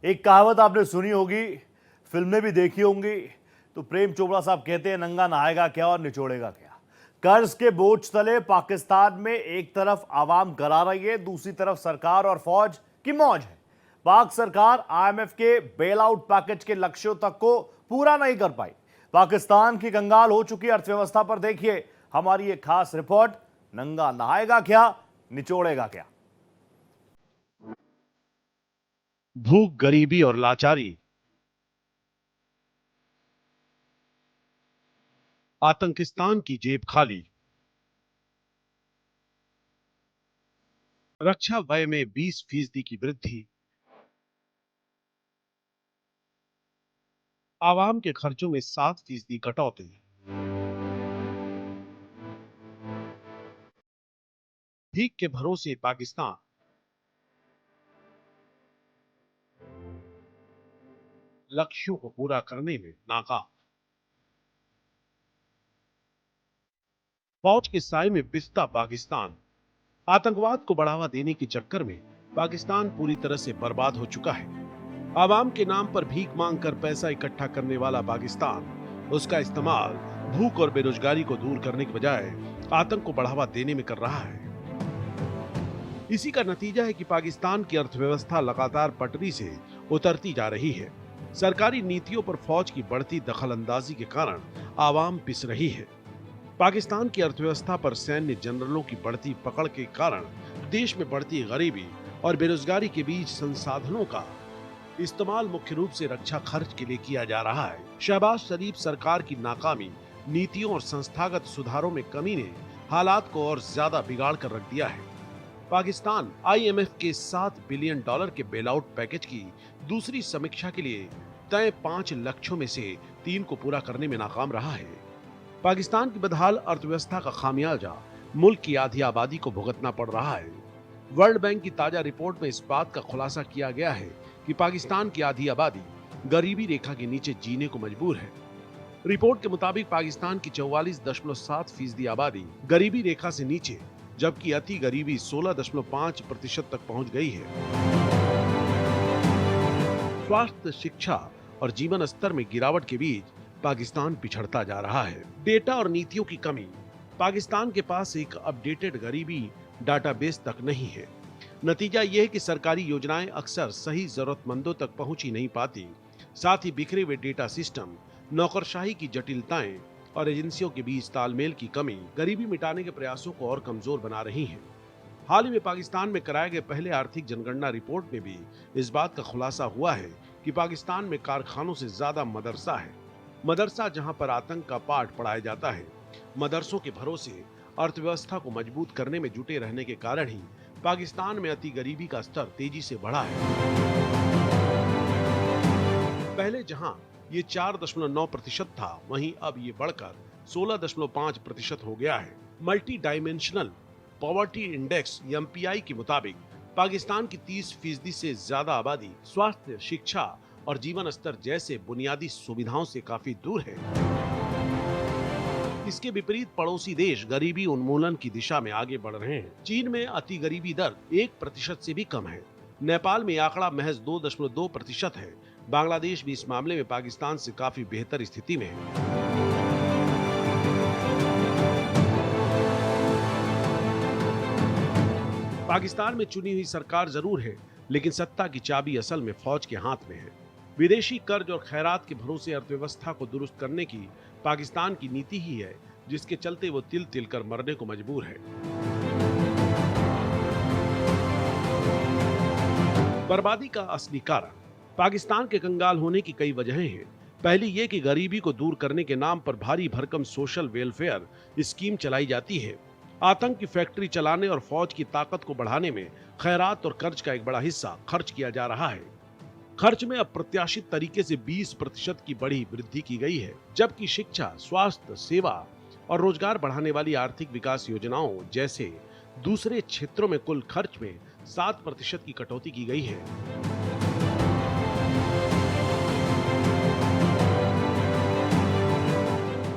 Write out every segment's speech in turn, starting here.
एक कहावत आपने सुनी होगी, फिल्में भी देखी होंगी। तो प्रेम चोपड़ा साहब कहते हैं, नंगा नहाएगा क्या और निचोड़ेगा क्या। कर्ज के बोझ तले पाकिस्तान में एक तरफ आवाम करा रही है, दूसरी तरफ सरकार और फौज की मौज है। पाक सरकार आईएमएफ के बेल आउट पैकेज के लक्ष्यों तक को पूरा नहीं कर पाई। पाकिस्तान की कंगाल हो चुकी अर्थव्यवस्था पर देखिए हमारी एक खास रिपोर्ट। नंगा नहाएगा क्या, निचोड़ेगा क्या। भूख, गरीबी और लाचारी, आतंकिस्तान की जेब खाली, रक्षा व्यय में 20% की वृद्धि, आवाम के खर्चों में 7% कटौती। भीख के भरोसे पाकिस्तान, लक्ष्यों को पूरा करने में नाकाम। फौज के साए में पिसता पाकिस्तान, आतंकवाद को बढ़ावा देने के चक्कर में पाकिस्तान पूरी तरह से बर्बाद हो चुका है। आवाम के नाम पर भीख मांग कर पैसा इकट्ठा करने वाला पाकिस्तान, उसका इस्तेमाल भूख और बेरोजगारी को दूर करने के बजाय आतंक को बढ़ावा देने में कर रहा है। इसी का नतीजा है कि पाकिस्तान की अर्थव्यवस्था लगातार पटरी से उतरती जा रही है। सरकारी नीतियों पर फौज की बढ़ती दखलंदाजी के कारण आवाम पिस रही है। पाकिस्तान की अर्थव्यवस्था पर सैन्य जनरलों की बढ़ती पकड़ के कारण देश में बढ़ती गरीबी और बेरोजगारी के बीच संसाधनों का इस्तेमाल मुख्य रूप से रक्षा खर्च के लिए किया जा रहा है। शहबाज शरीफ सरकार की नाकामी, नीतियों और संस्थागत सुधारों में कमी ने हालात को और ज्यादा बिगाड़ कर रख दिया है। पाकिस्तान आईएमएफ के $7 बिलियन के बेलआउट पैकेज की दूसरी समीक्षा के लिए तय 5 लक्ष्यों में से 3 को पूरा करने में नाकाम रहा है। पाकिस्तान की बदहाल अर्थव्यवस्था का खामियाजा मुल्क की आधी आबादी को भुगतना पड़ रहा है। वर्ल्ड बैंक की ताजा रिपोर्ट में इस बात का खुलासा किया गया है कि पाकिस्तान की आधी आबादी गरीबी रेखा के नीचे जीने को मजबूर है। रिपोर्ट के मुताबिक पाकिस्तान की 44.7% आबादी गरीबी रेखा से नीचे, जबकि अति गरीबी 16.5% तक पहुंच गई है। स्वास्थ्य, शिक्षा और जीवन स्तर में गिरावट के बीच पाकिस्तान पिछड़ता जा रहा है। डेटा और नीतियों की कमी, पाकिस्तान के पास एक अपडेटेड गरीबी डाटाबेस तक नहीं है। नतीजा यह है कि सरकारी योजनाएं अक्सर सही जरूरतमंदों तक पहुंच ही नहीं पाती। साथ ही बिखरे हुए डेटा सिस्टम, नौकरशाही की जटिलताएं और एजेंसियों के बीच तालमेल की कमी गरीबी मिटाने के प्रयासों को और कमजोर बना रही है। हाल ही में पाकिस्तान में कराए गए पहले आर्थिक जनगणना रिपोर्ट में भी इस बात का खुलासा हुआ है कि पाकिस्तान में कारखानों से ज्यादा मदरसा है। मदरसा जहां पर आतंक का पाठ पढ़ाया जाता है। मदरसों के भरोसे अर्थव्यवस्था को मजबूत करने में जुटे रहने के कारण ही पाकिस्तान में अति गरीबी का स्तर तेजी से बढ़ा है। पहले जहां ये 4.9% था, वहीं अब ये बढ़कर 16.5% हो गया है। Multi dimensional poverty index MPI के मुताबिक पाकिस्तान की 30% से ज्यादा आबादी स्वास्थ्य, शिक्षा और जीवन स्तर जैसे बुनियादी सुविधाओं से काफी दूर है। इसके विपरीत पड़ोसी देश गरीबी उन्मूलन की दिशा में आगे बढ़ रहे हैं। चीन में अति गरीबी दर 1% से भी कम है। नेपाल में आंकड़ा महज 2.2% है। बांग्लादेश भी इस मामले में पाकिस्तान से काफी बेहतर स्थिति में है। पाकिस्तान में चुनी हुई सरकार जरूर है, लेकिन सत्ता की चाबी असल में फौज के हाथ में है। विदेशी कर्ज और खैरात के भरोसे अर्थव्यवस्था को दुरुस्त करने की पाकिस्तान की नीति ही है, जिसके चलते वो तिल तिल कर मरने को मजबूर है। बर्बादी का असली कारण पाकिस्तान के कंगाल होने की कई वजहें हैं। पहली ये कि गरीबी को दूर करने के नाम पर भारी भरकम सोशल वेलफेयर स्कीम चलाई जाती है। आतंक की फैक्ट्री चलाने और फौज की ताकत को बढ़ाने में खैरात और कर्ज का एक बड़ा हिस्सा खर्च किया जा रहा है। खर्च में अप्रत्याशित तरीके से 20% की बड़ी वृद्धि की गई है, जबकि शिक्षा, स्वास्थ्य, सेवा और रोजगार बढ़ाने वाली आर्थिक विकास योजनाओं जैसे दूसरे क्षेत्रों में कुल खर्च में 7% की कटौती की गई है।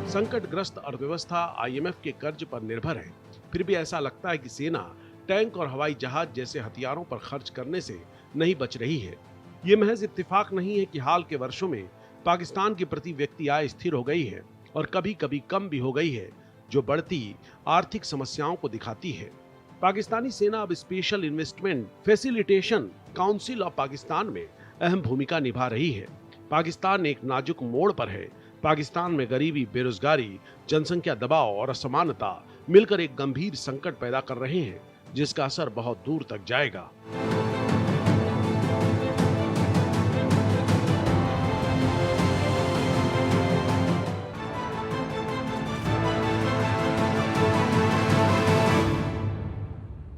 संकटग्रस्त अर्थव्यवस्था आईएमएफ के कर्ज पर निर्भर है। फिर भी ऐसा लगता है कि सेना टैंक और हवाई जहाज जैसे हथियारों पर खर्च करने से नहीं बच रही है। ये महज इत्तेफाक नहीं है कि हाल के वर्षों में पाकिस्तान की प्रति व्यक्ति आय स्थिर हो गई है और कभी कभी कम भी हो गई है, जो बढ़ती आर्थिक समस्याओं को दिखाती है। पाकिस्तानी सेना अब special investment facilitation council of Pakistan में अहम भूमिका निभा रही है। पाकिस्तान एक नाजुक मोड़ पर है। पाकिस्तान में गरीबी, बेरोजगारी, जनसंख्या दबाव और असमानता मिलकर एक गंभीर संकट पैदा कर रहे हैं, जिसका असर बहुत दूर तक जाएगा।